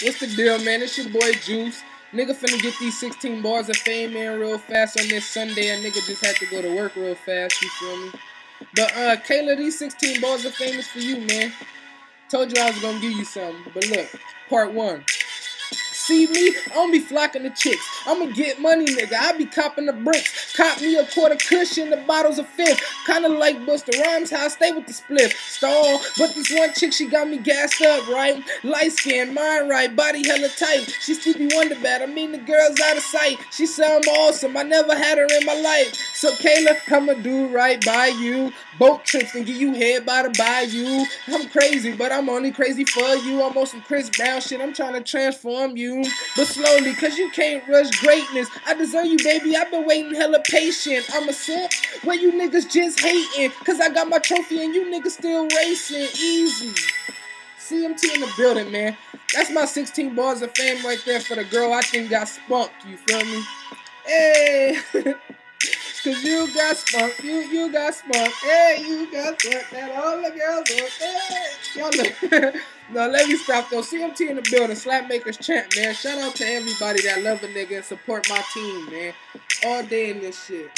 What's the deal, man? It's your boy Juice. Nigga finna get these 16 bars of fame, man, real fast on this Sunday. A nigga just had to go to work real fast, you feel me? But, Kayla, these 16 bars of fame is for you, man. Told you I was gonna give you something. But look, part one. See me? I don't be flocking the chicks. I'ma get money, nigga. I be copping the bricks. Cop me a quarter cushion, the bottles of fifth. Kinda like Busta Rhymes, how I stay with the split. Stall, but this one chick, she got me gassed up, right? Light skin, mind right, body hella tight. She Stevie Wonder bad, I mean the girl's out of sight. She sound awesome, I never had her in my life. So Kayla, I'ma do right by you. Boat trips and give you head by the bayou. I'm crazy, but I'm only crazy for you. I'm on some Chris Brown shit, I'm trying to transform you. But slowly, cause you can't rush greatness. I deserve you, baby, I've been waiting hella patient. I'm a simp, where you niggas just hating. Cause I got my trophy and you niggas still racing. Easy. CMT in the building, man. That's my 16 bars of fame right there for the girl I think got spunked, you feel me? Hey! Cause you got spunk, you got spunk, hey, you got spunk, that all the girls want, hey, y'all look. No, let me stop though. CMT in the building, Slapmakers champ, man. Shout out to everybody that love a nigga and support my team, man. All day in this shit.